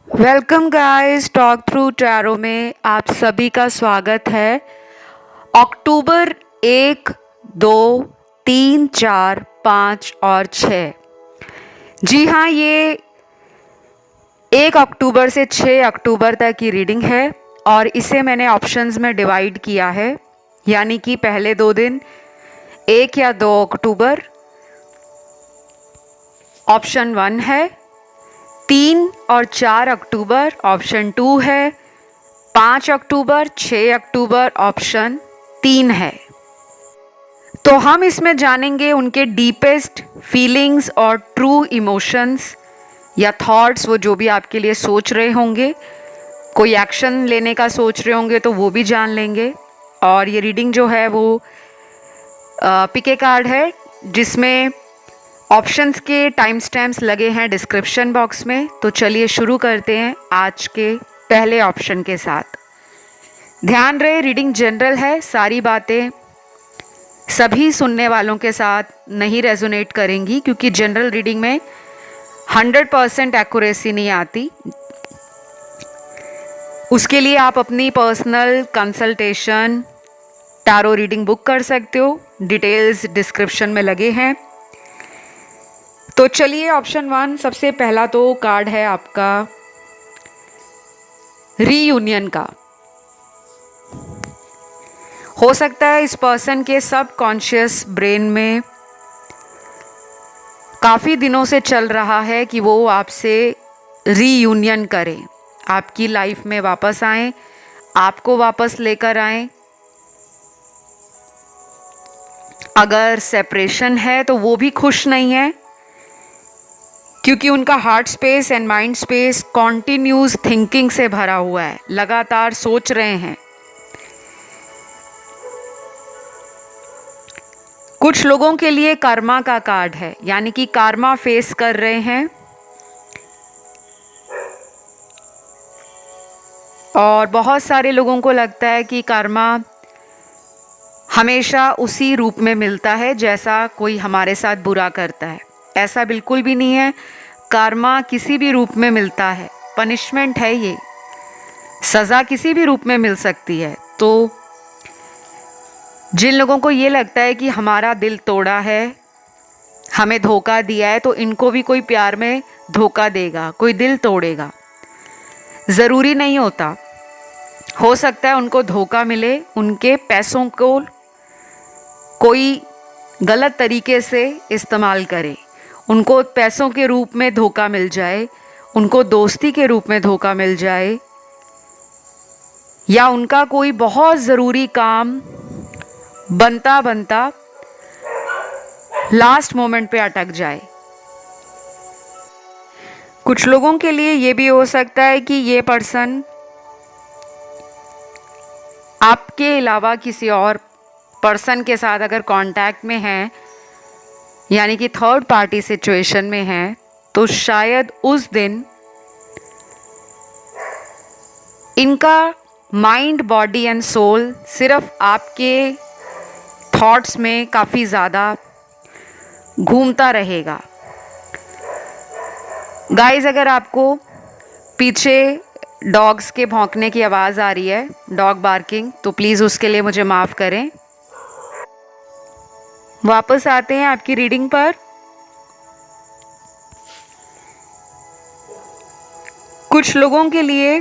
Welcome guys, talk through tarot में आप सभी का स्वागत है। अक्टूबर 1, 2, 3, 4, 5 और 6। जी हाँ, ये 1 अक्टूबर से 6 अक्टूबर तक की रीडिंग है और इसे मैंने ऑप्शंस में डिवाइड किया है। यानी कि पहले 2 दिन 1 या 2 अक्टूबर ऑप्शन 1 है, 3 और 4 अक्टूबर ऑप्शन 2 है, 5 अक्टूबर 6 अक्टूबर ऑप्शन 3 है। तो हम इसमें जानेंगे उनके डीपेस्ट फीलिंग्स और ट्रू इमोशंस या थॉट्स, वो जो भी आपके लिए सोच रहे होंगे, कोई एक्शन लेने का सोच रहे होंगे तो वो भी जान लेंगे। और ये रीडिंग जो है वो पिके कार्ड है, जिसमें ऑप्शंस के टाइम स्टैम्प्स लगे हैं डिस्क्रिप्शन बॉक्स में। तो चलिए शुरू करते हैं आज के पहले ऑप्शन के साथ। ध्यान रहे, रीडिंग जनरल है, सारी बातें सभी सुनने वालों के साथ नहीं रेजोनेट करेंगी, क्योंकि जनरल रीडिंग में 100% एक्यूरेसी नहीं आती। उसके लिए आप अपनी personal consultation tarot reading book कर सकते हो, डिटेल्स डिस्क्रिप्शन में लगे हैं। तो चलिए ऑप्शन 1, सबसे पहला तो कार्ड है आपका रीयूनियन का। हो सकता है इस पर्सन के सबकॉन्शियस ब्रेन में काफ़ी दिनों से चल रहा है कि वो आपसे रीयूनियन करें, आपकी लाइफ में वापस आएं, आपको वापस लेकर आएं। अगर सेपरेशन है तो वो भी खुश नहीं है, क्योंकि उनका heart space and mind space continuous thinking से भरा हुआ है, लगातार सोच रहे हैं। कुछ लोगों के लिए कर्मा का कार्ड है, यानी कि कर्मा फेस कर रहे हैं और बहुत सारे लोगों को लगता है कि कर्मा हमेशा उसी रूप में मिलता है जैसा कोई हमारे साथ बुरा करता है। ऐसा बिल्कुल भी नहीं है, कर्मा किसी भी रूप में मिलता है, पनिशमेंट है, ये सज़ा किसी भी रूप में मिल सकती है। तो जिन लोगों को ये लगता है कि हमारा दिल तोड़ा है, हमें धोखा दिया है, तो इनको भी कोई प्यार में धोखा देगा, कोई दिल तोड़ेगा। ज़रूरी नहीं होता, हो सकता है उनको धोखा मिले, उनके पैसों को कोई गलत तरीके से इस्तेमाल करे, उनको पैसों के रूप में धोखा मिल जाए, उनको दोस्ती के रूप में धोखा मिल जाए, या उनका कोई बहुत ज़रूरी काम बनता बनता लास्ट मोमेंट पे अटक जाए। कुछ लोगों के लिए ये भी हो सकता है कि ये पर्सन आपके अलावा किसी और पर्सन के साथ अगर कांटेक्ट में है, यानी कि थर्ड पार्टी सिचुएशन में है, तो शायद उस दिन इनका माइंड, बॉडी एंड सोल सिर्फ आपके थॉट्स में काफ़ी ज़्यादा घूमता रहेगा। गाइस, अगर आपको पीछे डॉग्स के भौंकने की आवाज़ आ रही है, डॉग बार्किंग, तो प्लीज़ उसके लिए मुझे माफ़ करें। वापस आते हैं आपकी रीडिंग पर। कुछ लोगों के लिए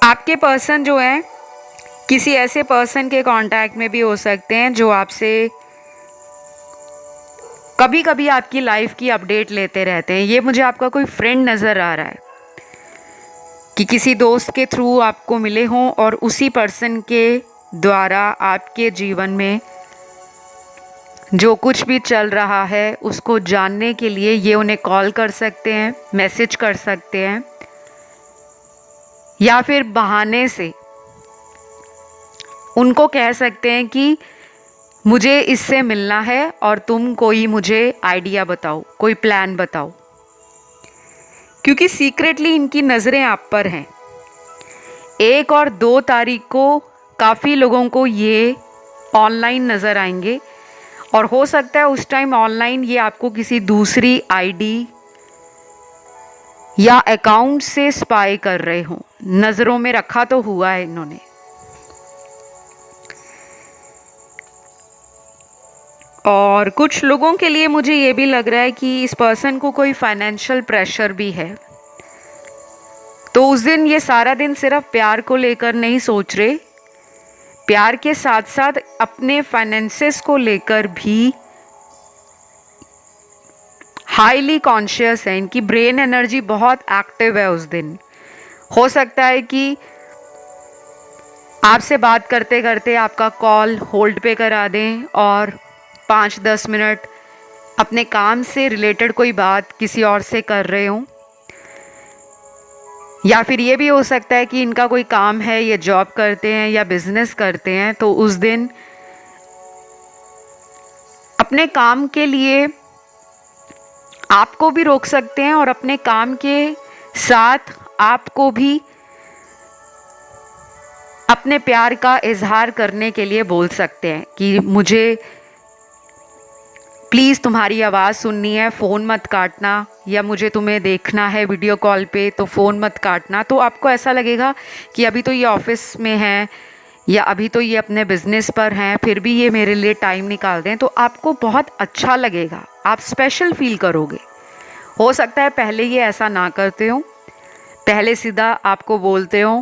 आपके पर्सन जो है किसी ऐसे पर्सन के कांटेक्ट में भी हो सकते हैं जो आपसे कभी कभी आपकी लाइफ की अपडेट लेते रहते हैं। ये मुझे आपका कोई फ्रेंड नज़र आ रहा है कि किसी दोस्त के थ्रू आपको मिले हों और उसी पर्सन के द्वारा आपके जीवन में जो कुछ भी चल रहा है उसको जानने के लिए ये उन्हें कॉल कर सकते हैं, मैसेज कर सकते हैं, या फिर बहाने से उनको कह सकते हैं कि मुझे इससे मिलना है और तुम कोई मुझे आइडिया बताओ, कोई प्लान बताओ, क्योंकि सीक्रेटली इनकी नज़रें आप पर हैं। 1 और 2 तारीख को काफ़ी लोगों को ये ऑनलाइन नज़र आएंगे और हो सकता है उस टाइम ऑनलाइन ये आपको किसी दूसरी आईडी या अकाउंट से स्पाई कर रहे हो, नज़रों में रखा तो हुआ है इन्होंने। और कुछ लोगों के लिए मुझे ये भी लग रहा है कि इस पर्सन को कोई फाइनेंशियल प्रेशर भी है। तो उस दिन ये सारा दिन सिर्फ प्यार को लेकर नहीं सोच रहे, प्यार के साथ साथ अपने फाइनेंसेस को लेकर भी हाईली कॉन्शियस है। इनकी ब्रेन एनर्जी बहुत एक्टिव है उस दिन। हो सकता है कि आपसे बात करते करते आपका कॉल होल्ड पे करा दें और 5-10 मिनट अपने काम से रिलेटेड कोई बात किसी और से कर रहे हों। या फिर ये भी हो सकता है कि इनका कोई काम है, ये जॉब करते हैं या बिजनेस करते हैं, तो उस दिन अपने काम के लिए आपको भी रोक सकते हैं और अपने काम के साथ आपको भी अपने प्यार का इजहार करने के लिए बोल सकते हैं कि मुझे प्लीज़ तुम्हारी आवाज़ सुननी है, फ़ोन मत काटना, या मुझे तुम्हें देखना है वीडियो कॉल पे तो फ़ोन मत काटना। तो आपको ऐसा लगेगा कि अभी तो ये ऑफिस में हैं या अभी तो ये अपने बिज़नेस पर हैं, फिर भी ये मेरे लिए टाइम निकाल दें, तो आपको बहुत अच्छा लगेगा, आप स्पेशल फील करोगे। हो सकता है पहले ये ऐसा ना करते हो, पहले सीधा आपको बोलते हो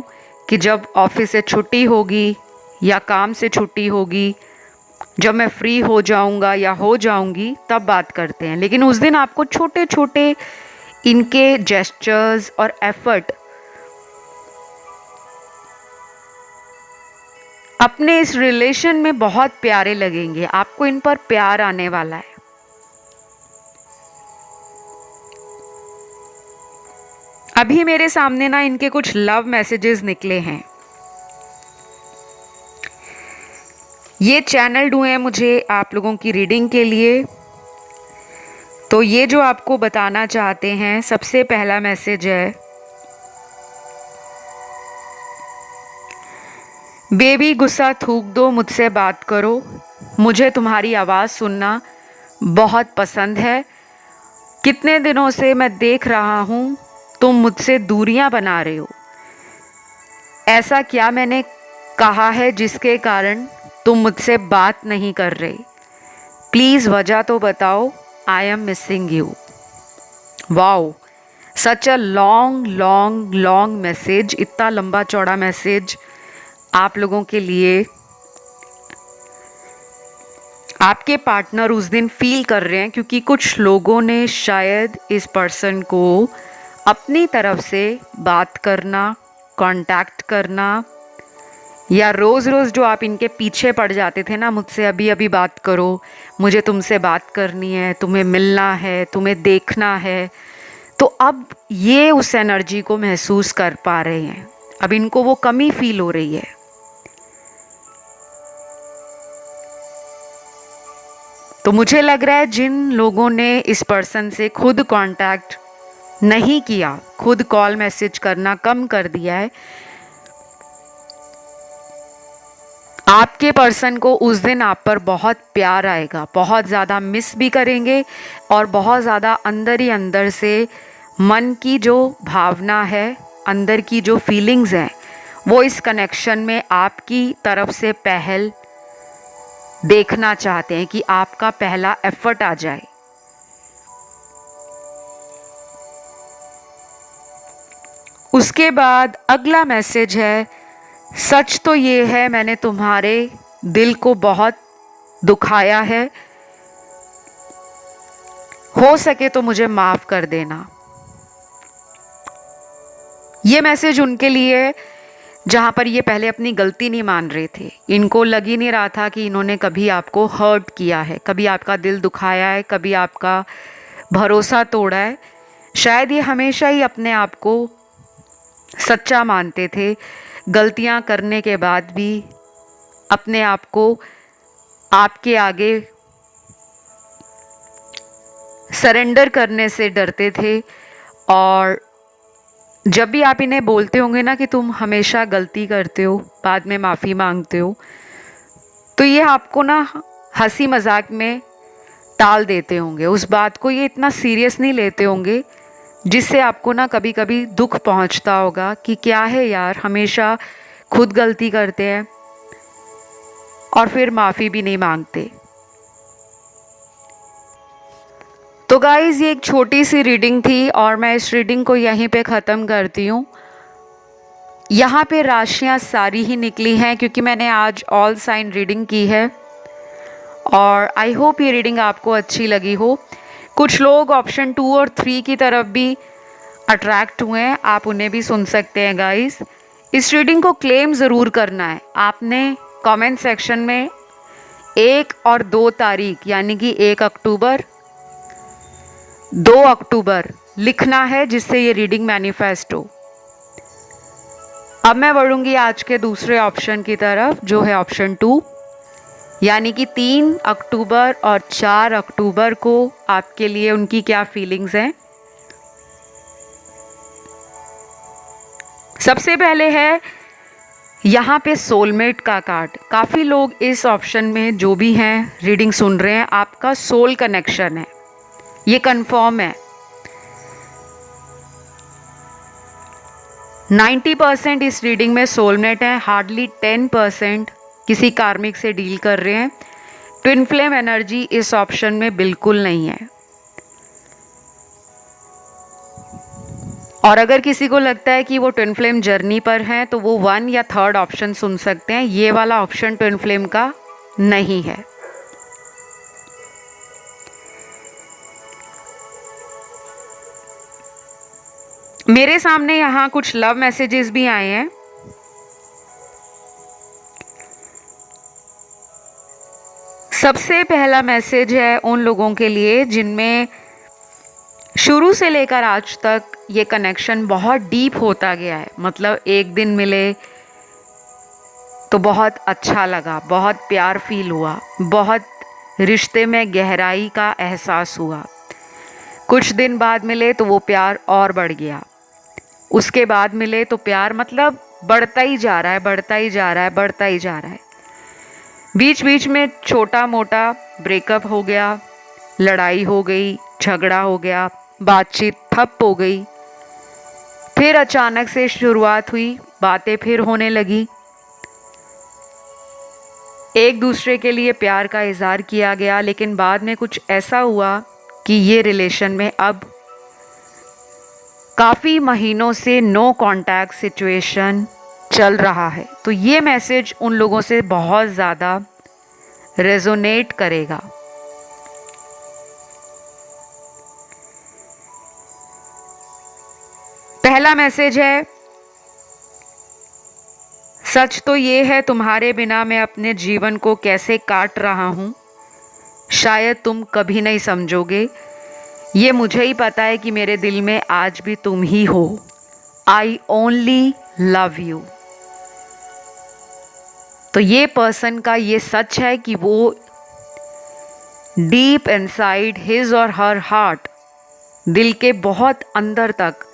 कि जब ऑफिस से छुट्टी होगी या काम से छुट्टी होगी, जब मैं फ्री हो जाऊंगा या हो जाऊंगी तब बात करते हैं। लेकिन उस दिन आपको छोटे छोटे इनके जेस्चर्स और एफर्ट अपने इस रिलेशन में बहुत प्यारे लगेंगे, आपको इन पर प्यार आने वाला है। अभी मेरे सामने ना इनके कुछ लव मैसेजेस निकले हैं, ये चैनल्ड हुए हैं मुझे आप लोगों की रीडिंग के लिए। तो ये जो आपको बताना चाहते हैं, सबसे पहला मैसेज है, बेबी गुस्सा थूक दो, मुझसे बात करो, मुझे तुम्हारी आवाज़ सुनना बहुत पसंद है। कितने दिनों से मैं देख रहा हूँ तुम मुझसे दूरियां बना रहे हो। ऐसा क्या मैंने कहा है जिसके कारण तुम मुझसे बात नहीं कर रहे? प्लीज़ वजह तो बताओ। I am missing you. Wow, such a long long long message, इतना लंबा चौड़ा मैसेज आप लोगों के लिए आपके पार्टनर उस दिन फील कर रहे हैं, क्योंकि कुछ लोगों ने शायद इस पर्सन को अपनी तरफ से बात करना, कांटेक्ट करना, या रोज़ रोज़ जो आप इनके पीछे पड़ जाते थे ना, मुझसे अभी अभी बात करो, मुझे तुमसे बात करनी है, तुम्हें मिलना है, तुम्हें देखना है, तो अब ये उस एनर्जी को महसूस कर पा रहे हैं। अब इनको वो कमी फील हो रही है। तो मुझे लग रहा है जिन लोगों ने इस पर्सन से खुद कांटेक्ट नहीं किया, खुद कॉल मैसेज करना कम कर दिया है, आपके पर्सन को उस दिन आप पर बहुत प्यार आएगा, बहुत ज़्यादा मिस भी करेंगे और बहुत ज़्यादा अंदर ही अंदर से मन की जो भावना है, अंदर की जो फीलिंग्स हैं, वो इस कनेक्शन में आपकी तरफ से पहल देखना चाहते हैं कि आपका पहला एफर्ट आ जाए। उसके बाद अगला मैसेज है, सच तो ये है मैंने तुम्हारे दिल को बहुत दुखाया है, हो सके तो मुझे माफ़ कर देना। ये मैसेज उनके लिए जहाँ पर ये पहले अपनी गलती नहीं मान रहे थे, इनको लग ही नहीं रहा था कि इन्होंने कभी आपको हर्ट किया है, कभी आपका दिल दुखाया है, कभी आपका भरोसा तोड़ा है। शायद ये हमेशा ही अपने आप को सच्चा मानते थे, गलतियां करने के बाद भी अपने आप को आपके आगे सरेंडर करने से डरते थे। और जब भी आप इन्हें बोलते होंगे ना कि तुम हमेशा गलती करते हो, बाद में माफ़ी मांगते हो, तो ये आपको ना हंसी मजाक में टाल देते होंगे, उस बात को ये इतना सीरियस नहीं लेते होंगे जिससे आपको ना कभी कभी दुख पहुंचता होगा कि क्या है यार, हमेशा खुद गलती करते हैं और फिर माफ़ी भी नहीं मांगते। तो गाइज़, ये एक छोटी सी रीडिंग थी और मैं इस रीडिंग को यहीं पे ख़त्म करती हूँ। यहाँ पे राशियाँ सारी ही निकली हैं क्योंकि मैंने आज ऑल साइन रीडिंग की है और आई होप ये रीडिंग आपको अच्छी लगी हो। कुछ लोग ऑप्शन 2 और 3 की तरफ भी अट्रैक्ट हुए हैं, आप उन्हें भी सुन सकते हैं गाइस। इस रीडिंग को क्लेम ज़रूर करना है। आपने कमेंट सेक्शन में 1 और 2 तारीख यानी कि 1 अक्टूबर 2 अक्टूबर लिखना है जिससे ये रीडिंग मैनिफेस्ट हो। अब मैं बढ़ूंगी आज के दूसरे ऑप्शन की तरफ जो है ऑप्शन 2 यानी कि 3 अक्टूबर और 4 अक्टूबर को आपके लिए उनकी क्या फीलिंग्स हैं। सबसे पहले है यहाँ पे सोलमेट का कार्ड। काफ़ी लोग इस ऑप्शन में जो भी हैं रीडिंग सुन रहे हैं, आपका सोल कनेक्शन है, ये कंफर्म है। 90% इस रीडिंग में सोलमेट है, हार्डली 10% किसी कार्मिक से डील कर रहे हैं। ट्विन फ्लेम एनर्जी इस ऑप्शन में बिल्कुल नहीं है। और अगर किसी को लगता है कि वो ट्विन फ्लेम जर्नी पर हैं तो वो 1 या 3rd ऑप्शन सुन सकते हैं। ये वाला ऑप्शन ट्विन फ्लेम का नहीं है। मेरे सामने यहाँ कुछ लव मैसेजेस भी आए हैं। सबसे पहला मैसेज है उन लोगों के लिए जिनमें शुरू से लेकर आज तक ये कनेक्शन बहुत डीप होता गया है। मतलब एक दिन मिले तो बहुत अच्छा लगा, बहुत प्यार फील हुआ, बहुत रिश्ते में गहराई का एहसास हुआ। कुछ दिन बाद मिले तो वो प्यार और बढ़ गया। उसके बाद मिले तो प्यार मतलब बढ़ता ही जा रहा है, बढ़ता ही जा रहा है, बढ़ता ही जा रहा है। बीच बीच में छोटा मोटा ब्रेकअप हो गया, लड़ाई हो गई, झगड़ा हो गया, बातचीत ठप हो गई, फिर अचानक से शुरुआत हुई, बातें फिर होने लगी। एक दूसरे के लिए प्यार का इजहार किया गया, लेकिन बाद में कुछ ऐसा हुआ कि ये रिलेशन में अब काफ़ी महीनों से नो कांटेक्ट सिचुएशन चल रहा है। तो ये मैसेज उन लोगों से बहुत ज़्यादा रेजोनेट करेगा। पहला मैसेज है, सच तो ये है तुम्हारे बिना मैं अपने जीवन को कैसे काट रहा हूँ, शायद तुम कभी नहीं समझोगे। ये मुझे ही पता है कि मेरे दिल में आज भी तुम ही हो। I only love you. तो ये पर्सन का ये सच है कि वो डीप इनसाइड हिज और हर हार्ट, दिल के बहुत अंदर तक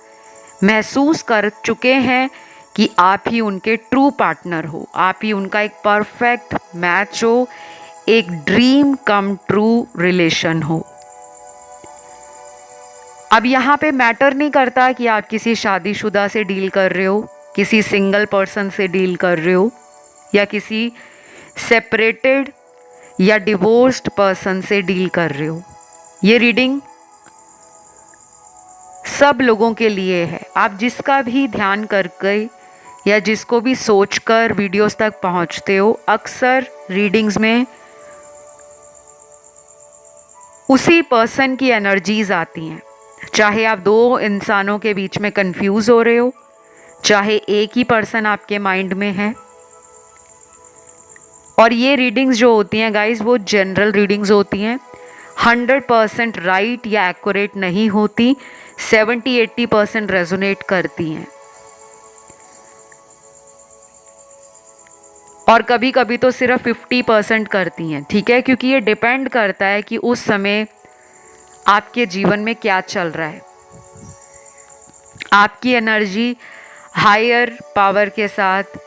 महसूस कर चुके हैं कि आप ही उनके ट्रू पार्टनर हो, आप ही उनका एक परफेक्ट मैच हो, एक ड्रीम कम ट्रू रिलेशन हो। अब यहाँ पे मैटर नहीं करता कि आप किसी शादीशुदा से डील कर रहे हो, किसी सिंगल पर्सन से डील कर रहे हो, या किसी सेपरेटेड या डिवोर्स्ड पर्सन से डील कर रहे हो। ये रीडिंग सब लोगों के लिए है। आप जिसका भी ध्यान करके या जिसको भी सोचकर वीडियोस तक पहुंचते हो, अक्सर रीडिंग्स में उसी पर्सन की एनर्जीज आती हैं। चाहे आप दो इंसानों के बीच में कंफ्यूज हो रहे हो, चाहे एक ही पर्सन आपके माइंड में है। और ये रीडिंग्स जो होती हैं गाइस, वो जनरल रीडिंग्स होती हैं, 100% राइट या एक्यूरेट नहीं होती, 70-80% रेजोनेट करती हैं। और कभी कभी तो सिर्फ 50% करती हैं, ठीक है, क्योंकि ये डिपेंड करता है कि उस समय आपके जीवन में क्या चल रहा है। आपकी एनर्जी हायर पावर के साथ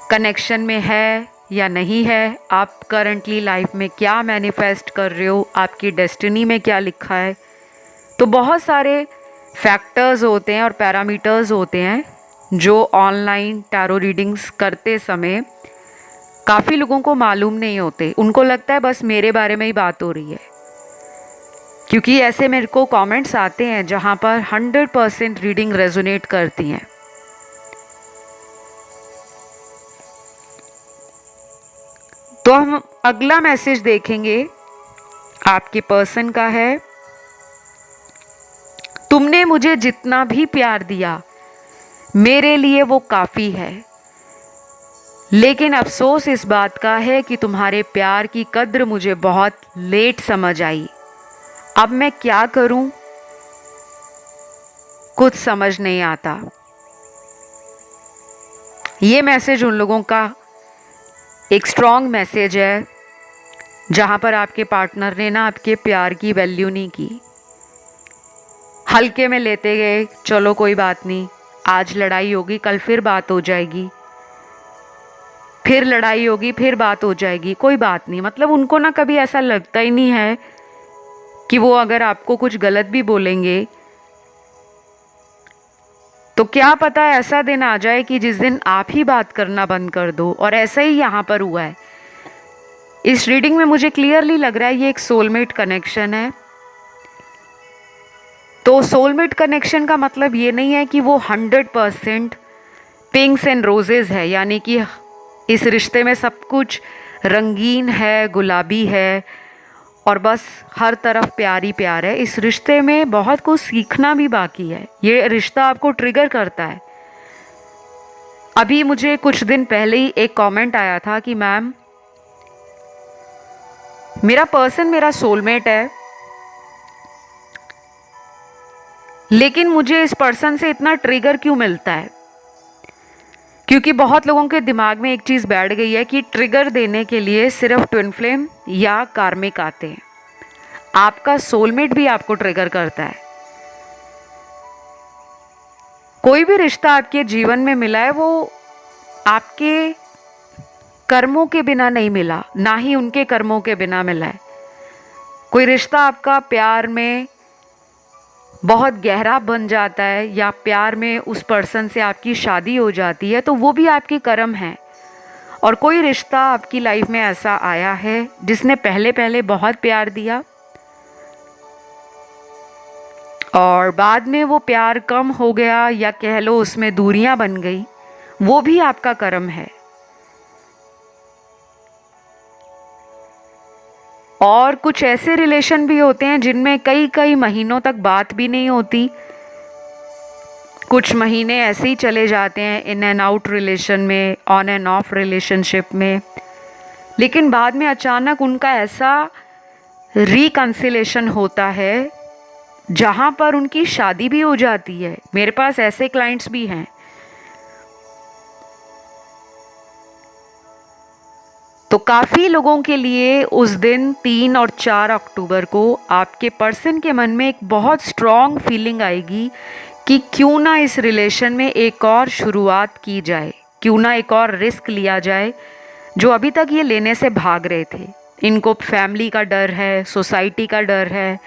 कनेक्शन में है या नहीं है, आप करंटली लाइफ में क्या मैनिफेस्ट कर रहे हो, आपकी डेस्टिनी में क्या लिखा है। तो बहुत सारे फैक्टर्स होते हैं और पैरामीटर्स होते हैं जो ऑनलाइन टैरो रीडिंग्स करते समय काफ़ी लोगों को मालूम नहीं होते। उनको लगता है बस मेरे बारे में ही बात हो रही है, क्योंकि ऐसे मेरे को कमेंट्स आते हैं जहाँ पर 100% रीडिंग रेजोनेट करती हैं। तो हम अगला मैसेज देखेंगे, आपके पर्सन का है, तुमने मुझे जितना भी प्यार दिया मेरे लिए वो काफ़ी है, लेकिन अफसोस इस बात का है कि तुम्हारे प्यार की कद्र मुझे बहुत लेट समझ आई। अब मैं क्या करूं, कुछ समझ नहीं आता। ये मैसेज उन लोगों का एक स्ट्रॉन्ग मैसेज है जहां पर आपके पार्टनर ने ना आपके प्यार की वैल्यू नहीं की, हल्के में लेते गए, चलो कोई बात नहीं, आज लड़ाई होगी कल फिर बात हो जाएगी, फिर लड़ाई होगी फिर बात हो जाएगी, कोई बात नहीं। मतलब उनको ना कभी ऐसा लगता ही नहीं है कि वो अगर आपको कुछ गलत भी बोलेंगे तो क्या पता ऐसा दिन आ जाए कि जिस दिन आप ही बात करना बंद कर दो। और ऐसा ही यहाँ पर हुआ है। इस रीडिंग में मुझे क्लियरली लग रहा है ये एक सोलमेट कनेक्शन है। तो सोलमेट कनेक्शन का मतलब ये नहीं है कि वो 100% पिंक्स एंड रोजेज है, यानी कि इस रिश्ते में सब कुछ रंगीन है, गुलाबी है और बस हर तरफ प्यार ही प्यार है। इस रिश्ते में बहुत कुछ सीखना भी बाकी है। ये रिश्ता आपको ट्रिगर करता है। अभी मुझे कुछ दिन पहले ही एक कमेंट आया था कि मैम मेरा पर्सन मेरा सोलमेट है, लेकिन मुझे इस पर्सन से इतना ट्रिगर क्यों मिलता है। क्योंकि बहुत लोगों के दिमाग में एक चीज़ बैठ गई है कि ट्रिगर देने के लिए सिर्फ ट्विन फ्लेम या कार्मिक आते हैं। आपका सोलमेट भी आपको ट्रिगर करता है। कोई भी रिश्ता आपके जीवन में मिला है वो आपके कर्मों के बिना नहीं मिला, ना ही उनके कर्मों के बिना मिला है। कोई रिश्ता आपका प्यार में बहुत गहरा बन जाता है या प्यार में उस पर्सन से आपकी शादी हो जाती है तो वो भी आपके कर्म हैं। और कोई रिश्ता आपकी लाइफ में ऐसा आया है जिसने पहले पहले बहुत प्यार दिया और बाद में वो प्यार कम हो गया या कह लो उसमें दूरियां बन गई, वो भी आपका कर्म है। और कुछ ऐसे रिलेशन भी होते हैं जिनमें कई कई महीनों तक बात भी नहीं होती। कुछ महीने ऐसे ही चले जाते हैं इन एंड आउट रिलेशन में, ऑन एंड ऑफ रिलेशनशिप में, लेकिन बाद में अचानक उनका ऐसा रिकंसिलेशन होता है जहाँ पर उनकी शादी भी हो जाती है। मेरे पास ऐसे क्लाइंट्स भी हैं। तो काफ़ी लोगों के लिए उस दिन 3 और 4 अक्टूबर को आपके पर्सन के मन में एक बहुत स्ट्रॉन्ग फीलिंग आएगी कि क्यों ना इस रिलेशन में एक और शुरुआत की जाए, क्यों ना एक और रिस्क लिया जाए जो अभी तक ये लेने से भाग रहे थे। इनको फैमिली का डर है, सोसाइटी का डर है,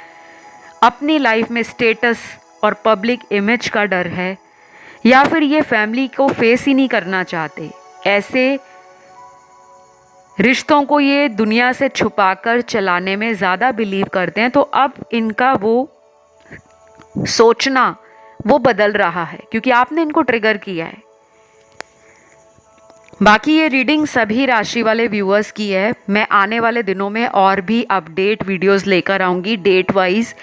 अपनी लाइफ में स्टेटस और पब्लिक इमेज का डर है, या फिर ये फैमिली को फेस ही नहीं करना चाहते। ऐसे रिश्तों को ये दुनिया से छुपाकर चलाने में ज़्यादा बिलीव करते हैं। तो अब इनका वो सोचना वो बदल रहा है क्योंकि आपने इनको ट्रिगर किया है। बाकी ये रीडिंग सभी राशि वाले व्यूअर्स की है। मैं आने वाले दिनों में और भी अपडेट वीडियोस लेकर आऊँगी डेट वाइज,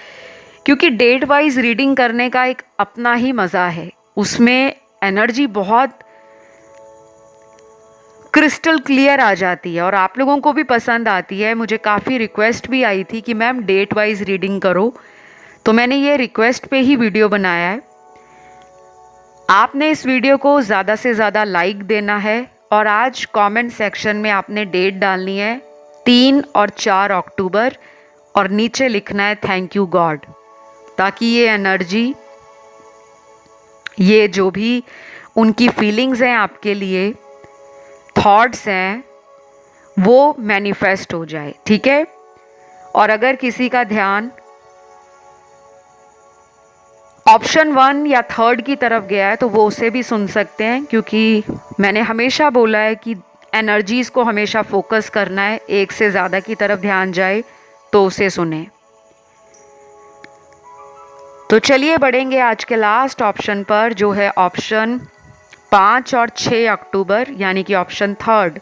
क्योंकि डेट वाइज रीडिंग करने का एक अपना ही मज़ा है। उसमें एनर्जी बहुत क्रिस्टल क्लियर आ जाती है और आप लोगों को भी पसंद आती है। मुझे काफ़ी रिक्वेस्ट भी आई थी कि मैम डेट वाइज रीडिंग करो, तो मैंने ये रिक्वेस्ट पे ही वीडियो बनाया है। आपने इस वीडियो को ज़्यादा से ज़्यादा लाइक देना है और आज कमेंट सेक्शन में आपने डेट डालनी है 3 और 4 अक्टूबर और नीचे लिखना है थैंक यू गॉड, ताकि ये एनर्जी, ये जो भी उनकी फीलिंग्स हैं आपके लिए, थॉट्स हैं, वो मैनिफेस्ट हो जाए। ठीक है। और अगर किसी का ध्यान ऑप्शन 1 या 3 की तरफ गया है तो वो उसे भी सुन सकते हैं, क्योंकि मैंने हमेशा बोला है कि एनर्जीज़ को हमेशा फोकस करना है, एक से ज़्यादा की तरफ ध्यान जाए तो उसे सुने। तो चलिए बढ़ेंगे आज के लास्ट ऑप्शन पर, जो है ऑप्शन 5 और 6 अक्टूबर, यानी कि ऑप्शन 3।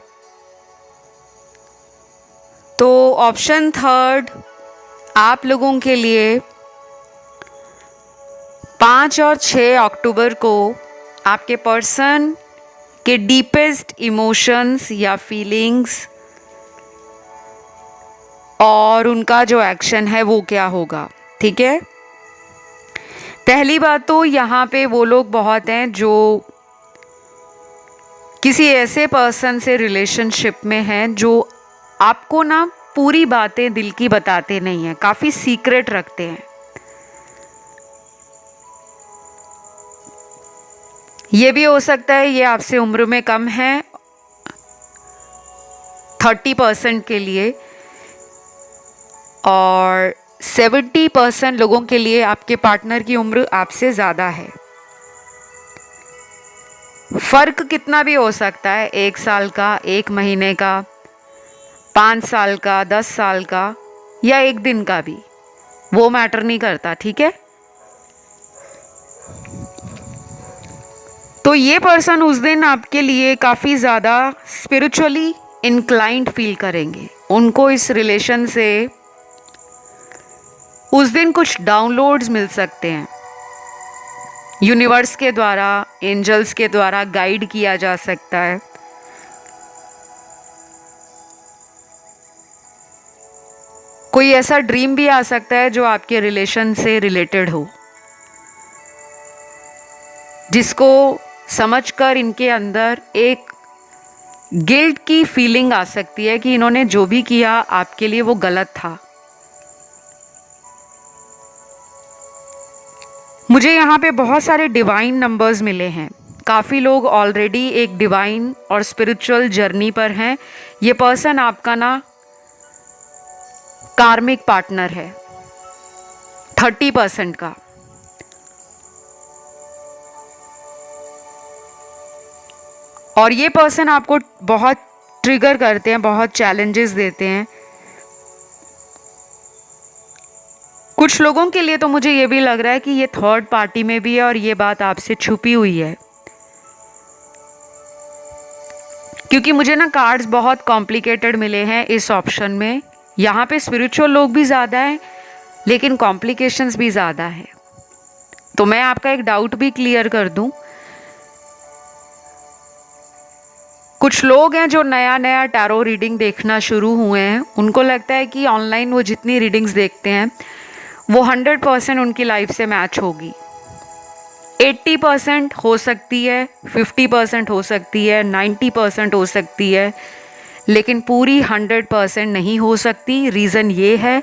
तो ऑप्शन 3 आप लोगों के लिए 5 और 6 अक्टूबर को आपके पर्सन के डीपेस्ट इमोशंस या फीलिंग्स और उनका जो एक्शन है वो क्या होगा, ठीक है। पहली बात तो यहाँ पे वो लोग बहुत हैं जो किसी ऐसे पर्सन से रिलेशनशिप में हैं जो आपको ना पूरी बातें दिल की बताते नहीं हैं, काफ़ी सीक्रेट रखते हैं। ये भी हो सकता है ये आपसे उम्र में कम है 30% के लिए, और 70% लोगों के लिए आपके पार्टनर की उम्र आपसे ज़्यादा है। फ़र्क कितना भी हो सकता है, 1 साल का, 1 महीने का, 5 साल का, 10 साल का या 1 दिन का भी, वो मैटर नहीं करता, ठीक है। तो ये पर्सन उस दिन आपके लिए काफ़ी ज़्यादा स्पिरिचुअली इंक्लाइंड फील करेंगे। उनको इस रिलेशन से उस दिन कुछ डाउनलोड्स मिल सकते हैं, यूनिवर्स के द्वारा, एंजल्स के द्वारा गाइड किया जा सकता है। कोई ऐसा ड्रीम भी आ सकता है जो आपके रिलेशन से रिलेटेड हो, जिसको समझकर इनके अंदर एक गिल्ट की फीलिंग आ सकती है कि इन्होंने जो भी किया आपके लिए वो गलत था। मुझे यहाँ पे बहुत सारे डिवाइन नंबर्स मिले हैं। काफ़ी लोग ऑलरेडी एक डिवाइन और स्पिरिचुअल जर्नी पर हैं। ये पर्सन आपका ना कार्मिक पार्टनर है 30% का। और ये पर्सन आपको बहुत ट्रिगर करते हैं, बहुत चैलेंजेस देते हैं। कुछ लोगों के लिए तो मुझे ये भी लग रहा है कि ये थर्ड पार्टी में भी है और ये बात आपसे छुपी हुई है, क्योंकि मुझे ना कार्ड्स बहुत कॉम्प्लिकेटेड मिले हैं इस ऑप्शन में। यहाँ पे स्पिरिचुअल लोग भी ज़्यादा हैं लेकिन कॉम्प्लिकेशंस भी ज़्यादा है। तो मैं आपका एक डाउट भी क्लियर कर दूं। कुछ लोग हैं जो नया नया टैरो रीडिंग देखना शुरू हुए हैं, उनको लगता है कि ऑनलाइन वो जितनी रीडिंग्स देखते हैं वो 100% उनकी लाइफ से मैच होगी। 80% हो सकती है, 50% हो सकती है, 90% हो सकती है, लेकिन पूरी 100% नहीं हो सकती। रीज़न ये है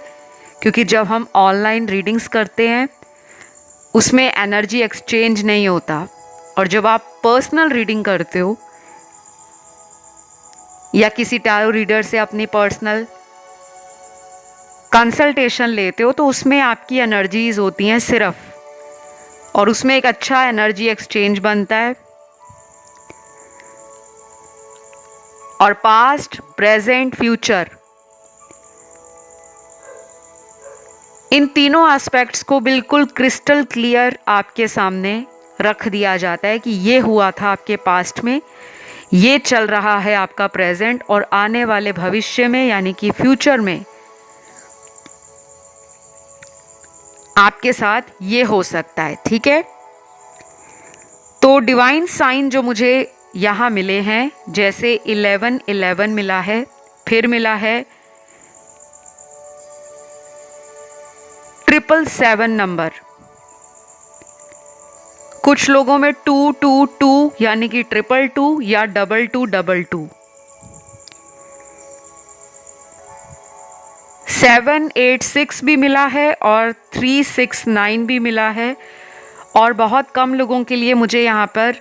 क्योंकि जब हम ऑनलाइन रीडिंग्स करते हैं उसमें एनर्जी एक्सचेंज नहीं होता, और जब आप पर्सनल रीडिंग करते हो या किसी टैरो रीडर से अपनी पर्सनल कंसल्टेशन लेते हो तो उसमें आपकी एनर्जीज होती हैं सिर्फ, और उसमें एक अच्छा एनर्जी एक्सचेंज बनता है। और पास्ट, प्रेजेंट, फ्यूचर, इन तीनों एस्पेक्ट्स को बिल्कुल क्रिस्टल क्लियर आपके सामने रख दिया जाता है कि ये हुआ था आपके पास्ट में, ये चल रहा है आपका प्रेजेंट, और आने वाले भविष्य में यानी कि फ्यूचर में आपके साथ ये हो सकता है, ठीक है। तो डिवाइन साइन जो मुझे यहाँ मिले हैं, जैसे 1111 मिला है, फिर मिला है 777 नंबर, कुछ लोगों में 222 यानी कि 222 या 2222, 786 भी मिला है और 369 भी मिला है। और बहुत कम लोगों के लिए मुझे यहाँ पर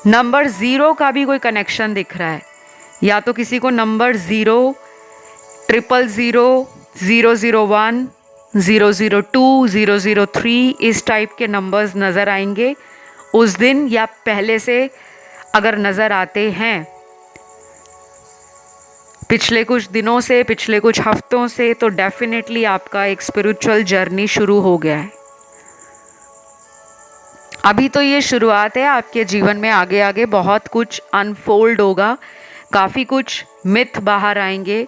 नंबर 0 का भी कोई कनेक्शन दिख रहा है, या तो किसी को नंबर 0, 000, 001, 002, 003 इस टाइप के नंबर्स नज़र आएंगे उस दिन, या पहले से अगर नज़र आते हैं पिछले कुछ दिनों से, पिछले कुछ हफ्तों से, तो डेफिनेटली आपका एक स्पिरिचुअल जर्नी शुरू हो गया है। अभी तो ये शुरुआत है, आपके जीवन में आगे आगे बहुत कुछ अनफोल्ड होगा, काफ़ी कुछ मिथ बाहर आएंगे,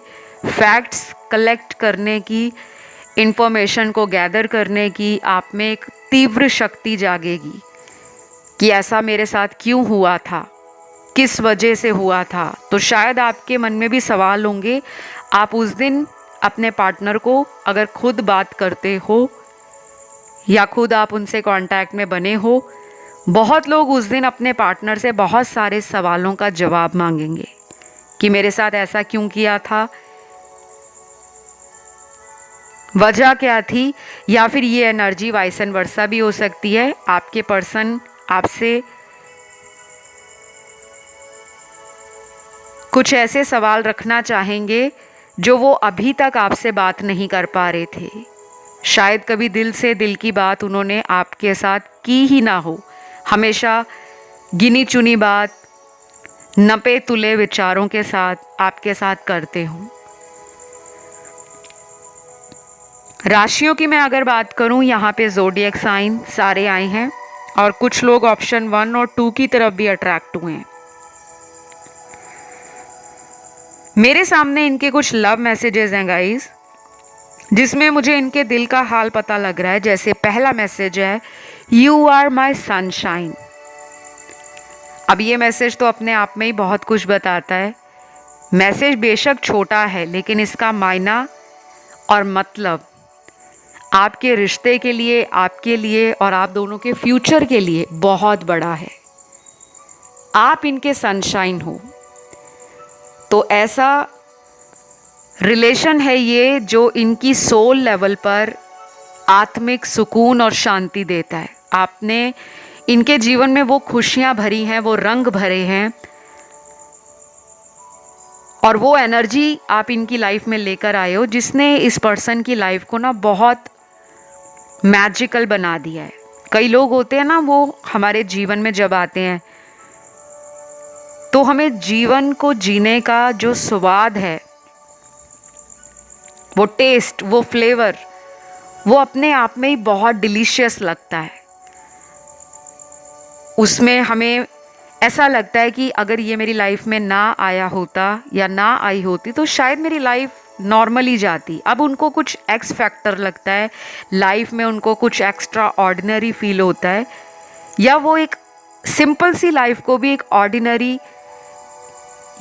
फैक्ट्स कलेक्ट करने की, इंफॉर्मेशन को गैदर करने की आप में एक तीव्र शक्ति जागेगी कि ऐसा मेरे साथ क्यों हुआ था, किस वजह से हुआ था। तो शायद आपके मन में भी सवाल होंगे। आप उस दिन अपने पार्टनर को अगर खुद बात करते हो या खुद आप उनसे कांटेक्ट में बने हो, बहुत लोग उस दिन अपने पार्टनर से बहुत सारे सवालों का जवाब मांगेंगे कि मेरे साथ ऐसा क्यों किया था, वजह क्या थी, या फिर ये एनर्जी वाइस एंड वर्सा भी हो सकती है। आपके पर्सन आपसे कुछ ऐसे सवाल रखना चाहेंगे जो वो अभी तक आपसे बात नहीं कर पा रहे थे। शायद कभी दिल से दिल की बात उन्होंने आपके साथ की ही ना हो, हमेशा गिनी चुनी बात, नपे तुले विचारों के साथ आपके साथ करते हों। राशियों की मैं अगर बात करूं, यहाँ पे ज़ोडिएक साइन सारे आए हैं और कुछ लोग ऑप्शन 1 और 2 की तरफ भी अट्रैक्ट हुए हैं। मेरे सामने इनके कुछ लव मैसेजेस हैं गाइस, जिसमें मुझे इनके दिल का हाल पता लग रहा है। जैसे पहला मैसेज है, यू आर माई सनशाइन। अब ये मैसेज तो अपने आप में ही बहुत कुछ बताता है। मैसेज बेशक छोटा है, लेकिन इसका मायना और मतलब आपके रिश्ते के लिए, आपके लिए और आप दोनों के फ्यूचर के लिए बहुत बड़ा है। आप इनके सनशाइन हो। तो ऐसा रिलेशन है ये जो इनकी सोल लेवल पर आत्मिक सुकून और शांति देता है। आपने इनके जीवन में वो खुशियां भरी हैं, वो रंग भरे हैं और वो एनर्जी आप इनकी लाइफ में लेकर आए हो, जिसने इस पर्सन की लाइफ को ना बहुत मैजिकल बना दिया है। कई लोग होते हैं ना, वो हमारे जीवन में जब आते हैं तो हमें जीवन को जीने का जो स्वाद है, वो टेस्ट, वो फ्लेवर, वो अपने आप में ही बहुत डिलीशियस लगता है। उसमें हमें ऐसा लगता है कि अगर ये मेरी लाइफ में ना आया होता या ना आई होती तो शायद मेरी लाइफ नॉर्मली जाती। अब उनको कुछ एक्स फैक्टर लगता है लाइफ में, उनको कुछ एक्स्ट्रा ऑर्डिनरी फील होता है, या वो एक सिंपल सी लाइफ को भी एक ऑर्डिनरी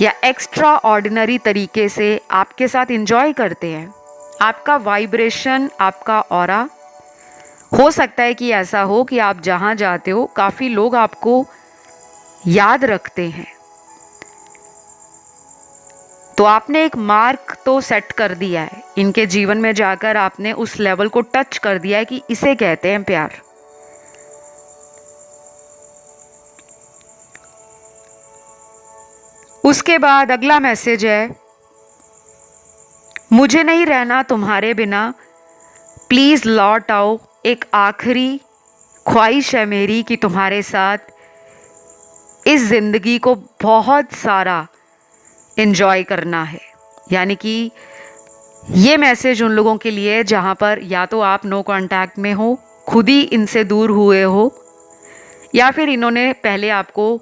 या एक्स्ट्रा ऑर्डिनरी तरीके से आपके साथ एंजॉय करते हैं। आपका वाइब्रेशन, आपका ऑरा, हो सकता है कि ऐसा हो कि आप जहाँ जाते हो काफ़ी लोग आपको याद रखते हैं। तो आपने एक मार्क तो सेट कर दिया है इनके जीवन में जाकर, आपने उस लेवल को टच कर दिया है कि इसे कहते हैं प्यार। उसके बाद अगला मैसेज है, मुझे नहीं रहना तुम्हारे बिना, प्लीज़ लौट आओ, एक आखिरी ख्वाहिश है मेरी कि तुम्हारे साथ इस ज़िंदगी को बहुत सारा एंजॉय करना है। यानी कि ये मैसेज उन लोगों के लिए जहाँ पर या तो आप नो कांटेक्ट में हो, खुद ही इनसे दूर हुए हो, या फिर इन्होंने पहले आपको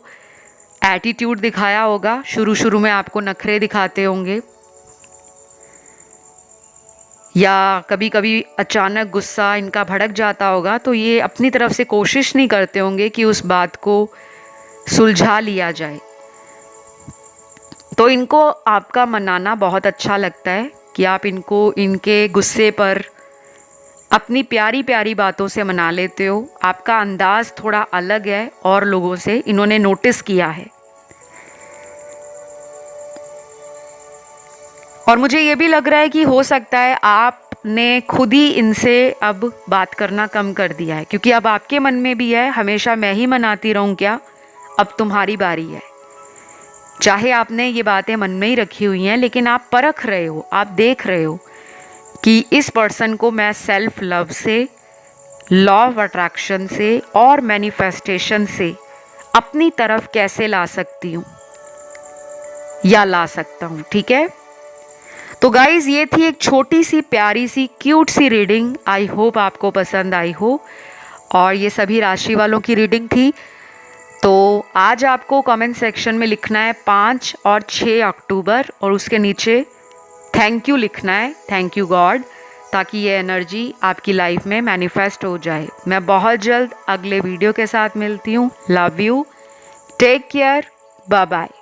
एटीट्यूड दिखाया होगा, शुरू में आपको नखरे दिखाते होंगे, या कभी कभी अचानक गुस्सा इनका भड़क जाता होगा, तो ये अपनी तरफ से कोशिश नहीं करते होंगे कि उस बात को सुलझा लिया जाए। तो इनको आपका मनाना बहुत अच्छा लगता है कि आप इनको इनके गुस्से पर अपनी प्यारी प्यारी बातों से मना लेते हो। आपका अंदाज़ थोड़ा अलग है और लोगों से, इन्होंने नोटिस किया है। और मुझे ये भी लग रहा है कि हो सकता है आपने खुद ही इनसे अब बात करना कम कर दिया है, क्योंकि अब आपके मन में भी है हमेशा मैं ही मनाती रहूं क्या, अब तुम्हारी बारी है। चाहे आपने ये बातें मन में ही रखी हुई हैं, लेकिन आप परख रहे हो, आप देख रहे हो कि इस पर्सन को मैं सेल्फ लव से, लॉ ऑफ अट्रैक्शन से और मैनिफेस्टेशन से अपनी तरफ कैसे ला सकती हूँ या ला सकता हूँ। ठीक है, तो गाइज ये थी एक छोटी सी प्यारी सी क्यूट सी रीडिंग। आई होप आपको पसंद आई हो। और ये सभी राशि वालों की रीडिंग थी। तो आज आपको कमेंट सेक्शन में लिखना है 5 और 6 अक्टूबर और उसके नीचे थैंक यू लिखना है, थैंक यू गॉड, ताकि ये एनर्जी आपकी लाइफ में मैनिफेस्ट हो जाए। मैं बहुत जल्द अगले वीडियो के साथ मिलती हूँ। Love you, take care, bye bye.